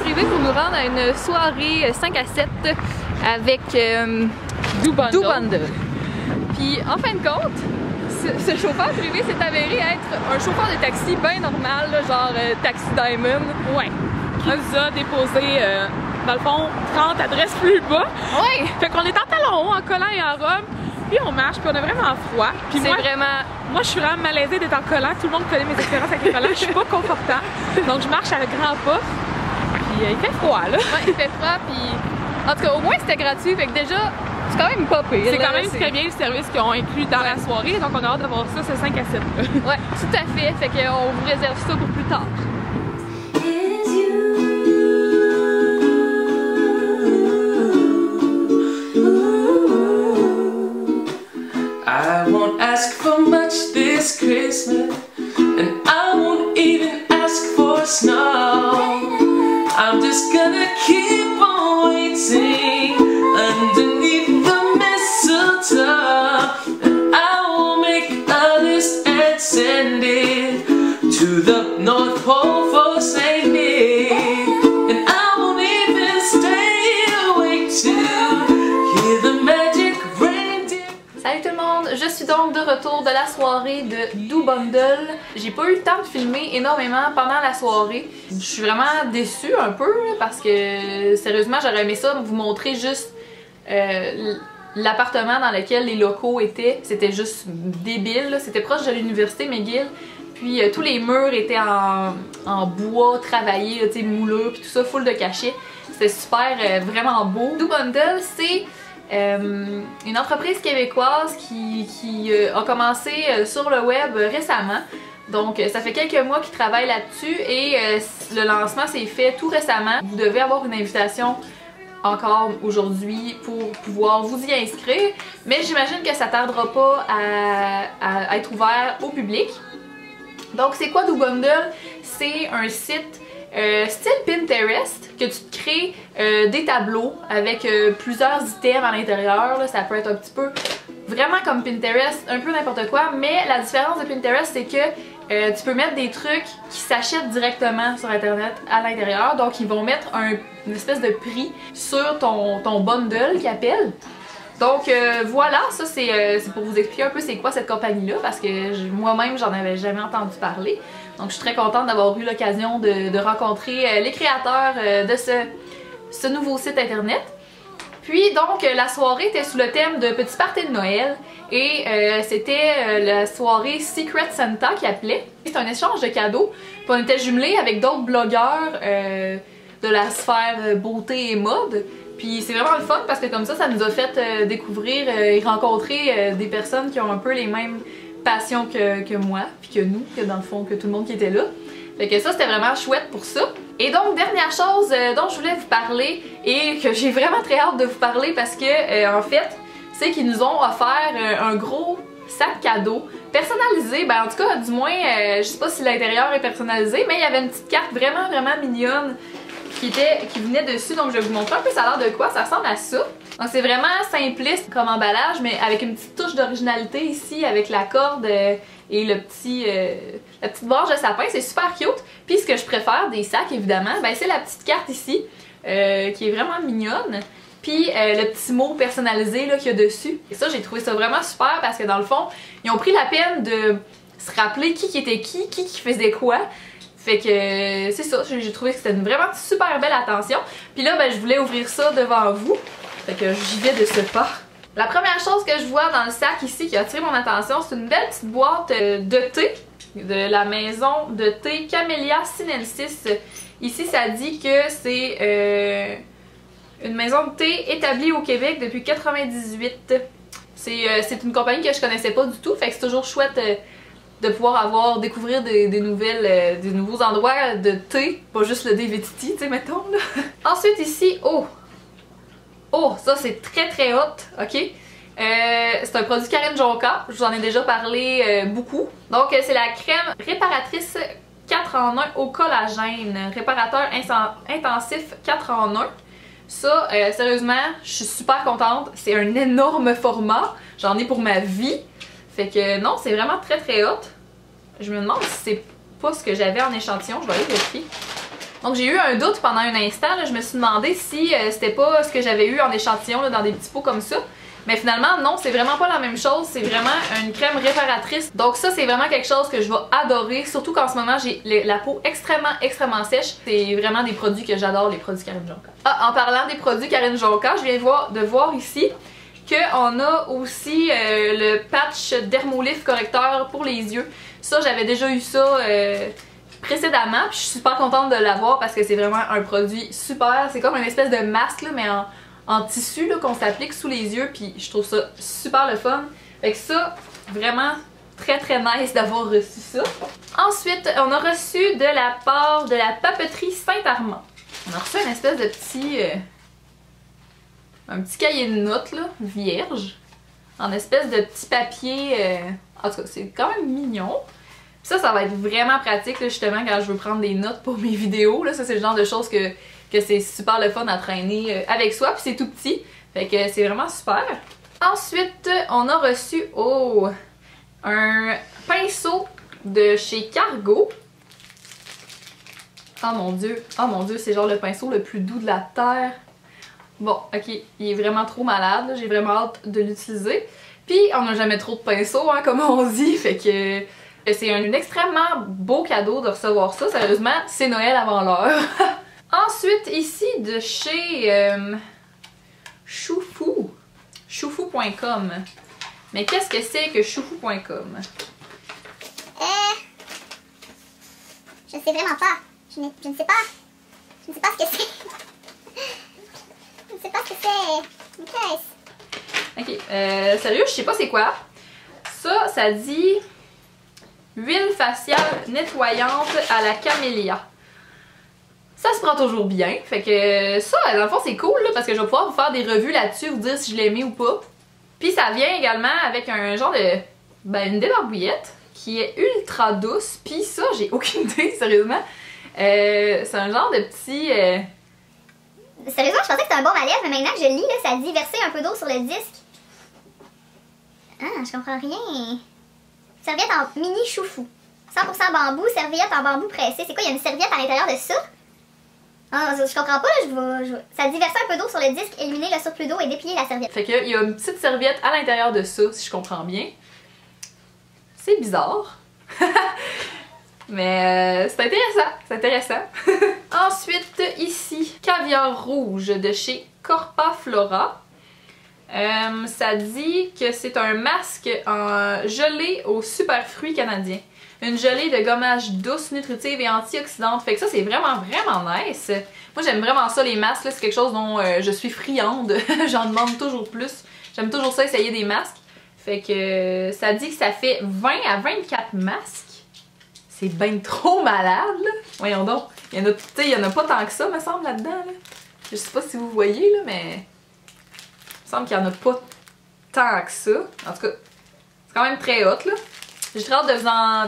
privé pour nous rendre à une soirée 5 à 7 avec Do Bundle. Puis en fin de compte, ce chauffeur privé s'est avéré être un chauffeur de taxi bien normal, là, genre Taxi Diamond. Ouais. Qui nous a déposé, dans le fond, 30 adresses plus bas. Ouais! Fait qu'on est en talons hauts, en collant et en robe. Puis on marche, puis on a vraiment froid. Puis C'est vraiment... Moi, je suis vraiment malaisée d'être en collant. Tout le monde connaît mes expériences avec les collants. Je suis pas confortable. Donc, je marche à grands pas. Puis il fait froid, là. Ouais, il fait froid, puis... En tout cas, au moins, c'était gratuit. Fait que déjà, c'est quand même pas pire. C'est quand même très bien le service qu'ils ont inclus dans la soirée. Donc, on a hâte de voir ça, ce 5 à 7. Ouais, tout à fait. Fait qu'on vous réserve ça pour plus tard. I won't ask for much this Christmas, and I won't even ask for snow. I'm just gonna keep on waiting underneath the mistletoe, and I will make a list and send it to the North Pole for Saint Nick, and I won't even stay awake to hear the magic reindeer. Salut tout le monde, je suis donc de retour de la soirée de Do Bundle. J'ai pas eu le temps de filmer énormément pendant la soirée. Je suis vraiment déçue un peu parce que sérieusement j'aurais aimé ça vous montrer juste l'appartement dans lequel les locaux étaient. C'était juste débile, c'était proche de l'université McGill. Puis tous les murs étaient en bois travaillé, tu sais, mouleux, puis tout ça, full de cachets. C'était super, vraiment beau. Do Bundle, c'est une entreprise québécoise qui a commencé sur le web récemment. Donc ça fait quelques mois qu'ils travaillent là-dessus et le lancement s'est fait tout récemment. Vous devez avoir une invitation encore aujourd'hui pour pouvoir vous y inscrire, mais j'imagine que ça tardera pas à être ouvert au public. Donc c'est quoi Do Bundle? C'est un site style Pinterest, que tu te crées des tableaux avec plusieurs items à l'intérieur. Ça peut être un petit peu vraiment comme Pinterest, un peu n'importe quoi, mais la différence de Pinterest c'est que tu peux mettre des trucs qui s'achètent directement sur internet à l'intérieur. Donc ils vont mettre une espèce de prix sur ton bundle qu'ils appellent. Donc voilà, ça c'est pour vous expliquer un peu c'est quoi cette compagnie-là, parce que moi-même j'en avais jamais entendu parler. Donc je suis très contente d'avoir eu l'occasion de rencontrer les créateurs de ce nouveau site internet. Puis donc la soirée était sous le thème de petit party de Noël et c'était la soirée Secret Santa qui appelait. C'est un échange de cadeaux. Puis on était jumelés avec d'autres blogueurs de la sphère beauté et mode. Puis c'est vraiment le fun parce que comme ça nous a fait découvrir et rencontrer des personnes qui ont un peu les mêmes passions que moi, puis que nous, que dans le fond, que tout le monde qui était là. Fait que ça c'était vraiment chouette pour ça. Et donc dernière chose dont je voulais vous parler et que j'ai vraiment très hâte de vous parler parce que en fait, c'est qu'ils nous ont offert un gros sac cadeau personnalisé. Ben en tout cas, du moins, je sais pas si l'intérieur est personnalisé, mais il y avait une petite carte vraiment mignonne qui venait dessus, donc je vais vous montrer un peu ça a l'air de quoi, ça ressemble à ça. Donc c'est vraiment simpliste comme emballage, mais avec une petite touche d'originalité ici, avec la corde et la petite branche de sapin, c'est super cute. Puis ce que je préfère des sacs évidemment, ben c'est la petite carte ici, qui est vraiment mignonne. Puis le petit mot personnalisé qu'il y a dessus. Et ça, j'ai trouvé ça vraiment super parce que dans le fond, ils ont pris la peine de se rappeler qui était qui faisait quoi. Fait que c'est ça, j'ai trouvé que c'était une vraiment super belle attention. Puis là, ben, je voulais ouvrir ça devant vous. Fait que j'y vais de ce pas. La première chose que je vois dans le sac ici qui a attiré mon attention, c'est une belle petite boîte de thé de la maison de thé Camellia Sinensis. Ici, ça dit que c'est une maison de thé établie au Québec depuis 98. C'est une compagnie que je connaissais pas du tout, fait que c'est toujours chouette de pouvoir découvrir des nouveaux endroits de thé, pas juste le DVTT, tu sais, mettons là. Ensuite ici, oh, ça c'est très hot, ok? C'est un produit Karine Jonca, je vous en ai déjà parlé beaucoup. Donc c'est la crème réparatrice 4 en 1 au collagène, réparateur intensif 4 en 1. Ça, sérieusement, je suis super contente, c'est un énorme format, j'en ai pour ma vie. Fait que non, c'est vraiment très hot. Je me demande si c'est pas ce que j'avais en échantillon, je vais aller vérifier. Donc j'ai eu un doute pendant un instant, là, je me suis demandé si c'était pas ce que j'avais eu en échantillon là, dans des petits pots comme ça. Mais finalement non, c'est vraiment pas la même chose, c'est vraiment une crème réparatrice. Donc ça c'est vraiment quelque chose que je vais adorer, surtout qu'en ce moment j'ai la peau extrêmement sèche. C'est vraiment des produits que j'adore, les produits Karine Jonca. Ah, en parlant des produits Karine Jonca, je viens de voir ici qu'on a aussi le patch Dermolift correcteur pour les yeux. Ça j'avais déjà eu ça précédemment, puis je suis super contente de l'avoir parce que c'est vraiment un produit super. C'est comme une espèce de masque là, mais en tissu qu'on s'applique sous les yeux, puis je trouve ça super le fun. Fait que ça, vraiment très nice d'avoir reçu ça. Ensuite, on a reçu de la part de la papeterie Saint-Armand. On a reçu une espèce de petit... un petit cahier de notes, là, vierge, en espèce de petit papier... en tout cas, c'est quand même mignon. Puis ça va être vraiment pratique, là, justement, quand je veux prendre des notes pour mes vidéos. Là. Ça, c'est le genre de choses que c'est super le fun à traîner avec soi, puis c'est tout petit, fait que c'est vraiment super. Ensuite, on a reçu, un pinceau de chez Cargo. Oh mon dieu, c'est genre le pinceau le plus doux de la terre. Bon, ok, il est vraiment trop malade, j'ai vraiment hâte de l'utiliser. Puis, on n'a jamais trop de pinceaux, hein, comme on dit, fait que c'est un extrêmement beau cadeau de recevoir ça. Sérieusement, c'est Noël avant l'heure. Ensuite, ici, de chez Choufou. Choufou.com. Mais qu'est-ce que c'est que Choufou.com? Je sais vraiment pas. Je ne sais pas. Je ne sais pas ce que c'est. Je ne sais pas ce que c'est. Qu'est-ce? Ok, sérieux, je sais pas c'est quoi. Ça dit huile faciale nettoyante à la camélia. Ça se prend toujours bien, fait que ça, dans le fond, c'est cool là, parce que je vais pouvoir vous faire des revues là-dessus, vous dire si je l'ai aimé ou pas. Puis ça vient également avec un genre de... une débarbouillette qui est ultra douce, puis ça, j'ai aucune idée, sérieusement. C'est un genre de petit... Sérieusement, je pensais que c'était un baume à lèvres, mais maintenant que je lis, là, ça dit verser un peu d'eau sur le disque. Ah, je comprends rien. Serviette en mini choufou. 100% bambou, serviette en bambou pressé. C'est quoi, il y a une serviette à l'intérieur de ça? Ah, je comprends pas, là, ça dit verser un peu d'eau sur le disque, éliminer le surplus d'eau et déplier la serviette. Fait qu'il y a une petite serviette à l'intérieur de ça, si je comprends bien. C'est bizarre. Mais c'est intéressant. Ensuite, ici, caviar rouge de chez Corpa Flora. Ça dit que c'est un masque en gelée aux super fruits canadiens. Une gelée de gommage douce, nutritive et antioxydante. Fait que ça, c'est vraiment nice. Moi, j'aime vraiment ça, les masques. C'est quelque chose dont je suis friande. J'en demande toujours plus. J'aime toujours ça, essayer des masques. Fait que ça dit que ça fait 20 à 24 masques. C'est ben trop malade, là. Voyons donc. Il y en a pas tant que ça, me semble, là-dedans. Là. Je sais pas si vous voyez, là, mais... Il me semble qu'il y en a pas tant que ça. En tout cas, c'est quand même très hot, là. J'ai très hâte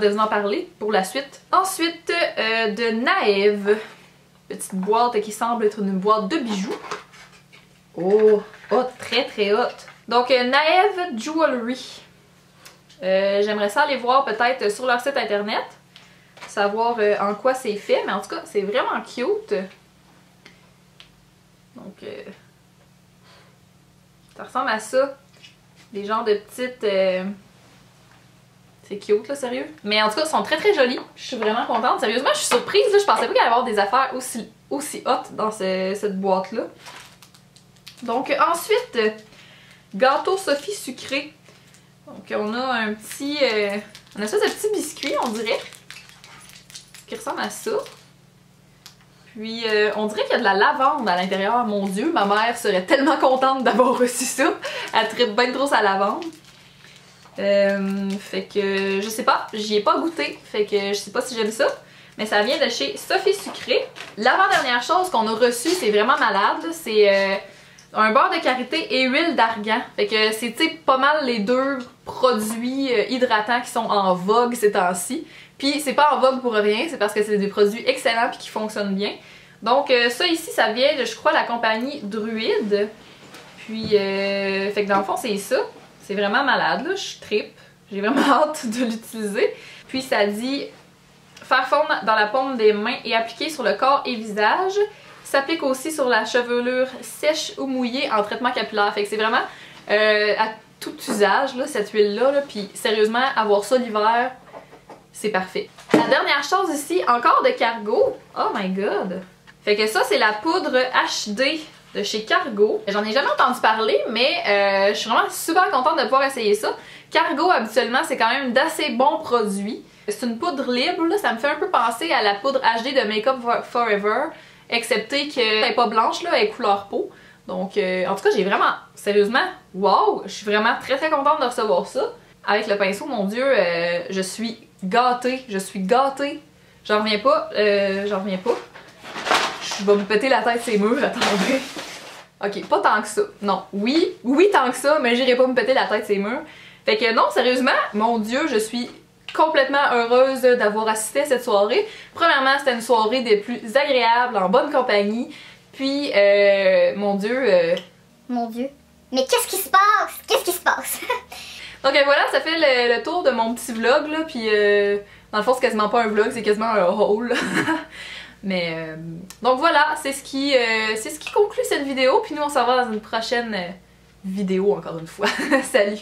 de vous en parler pour la suite. Ensuite, de Naève. Petite boîte qui semble être une boîte de bijoux. Oh, très hot. Donc, Naève Jewelry. J'aimerais ça aller voir peut-être sur leur site internet. Savoir en quoi c'est fait. Mais en tout cas, c'est vraiment cute. Donc, ça ressemble à ça. Des genres de petites... C'est cute là, sérieux. Mais en tout cas, ils sont très jolis. Je suis vraiment contente. Sérieusement, je suis surprise. Là. Je pensais pas qu'il allait y avoir des affaires aussi hot dans cette boîte-là. Donc ensuite, gâteau Sophie sucré. Donc on a un petit... on a ça, ce petit biscuit, on dirait. Qui ressemble à ça. Puis on dirait qu'il y a de la lavande à l'intérieur. Mon Dieu, ma mère serait tellement contente d'avoir reçu ça. Elle tripe bien trop sa lavande. Fait que je sais pas, j'y ai pas goûté, fait que je sais pas si j'aime ça, mais ça vient de chez Sophie Sucré. L'avant-dernière chose qu'on a reçue, c'est vraiment malade, c'est un beurre de karité et huile d'argan. Fait que c'est pas mal les deux produits hydratants qui sont en vogue ces temps-ci. Puis c'est pas en vogue pour rien, c'est parce que c'est des produits excellents puis qui fonctionnent bien. Donc ça ici, ça vient de, je crois, la compagnie Druide. Puis fait que dans le fond, c'est ça. C'est vraiment malade, là, je trippe. J'ai vraiment hâte de l'utiliser. Puis ça dit faire fondre dans la paume des mains et appliquer sur le corps et visage. S'applique aussi sur la chevelure sèche ou mouillée en traitement capillaire. Fait que c'est vraiment à tout usage, là, cette huile-là. Là, puis sérieusement, avoir ça l'hiver, c'est parfait. La dernière chose ici, encore de Cargo. Oh my god! Fait que ça, c'est la poudre HD de chez Cargo. J'en ai jamais entendu parler, mais je suis vraiment super contente de pouvoir essayer ça. Cargo, habituellement, c'est quand même d'assez bons produits. C'est une poudre libre, là, ça me fait un peu penser à la poudre HD de Make Up Forever, excepté qu'elle n'est pas blanche, là, elle est couleur peau. Donc, en tout cas, j'ai vraiment, sérieusement, wow! Je suis vraiment très contente de recevoir ça. Avec le pinceau, mon Dieu, je suis gâtée, J'en reviens pas, Je vais me péter la tête ces murs, attendez. Ok, pas tant que ça. Non, oui, tant que ça, mais j'irai pas me péter la tête ces murs. Fait que non, sérieusement, mon Dieu, je suis complètement heureuse d'avoir assisté à cette soirée. Premièrement, c'était une soirée des plus agréables, en bonne compagnie. Puis, mon Dieu... Mon Dieu. Mais qu'est-ce qui se passe? Qu'est-ce qui se passe? Donc voilà, ça fait le tour de mon petit vlog, là. Puis, dans le fond, c'est quasiment pas un vlog, c'est quasiment un haul. Mais donc voilà, c'est ce qui conclut cette vidéo. Puis nous, on s'en va dans une prochaine vidéo, encore une fois. Salut!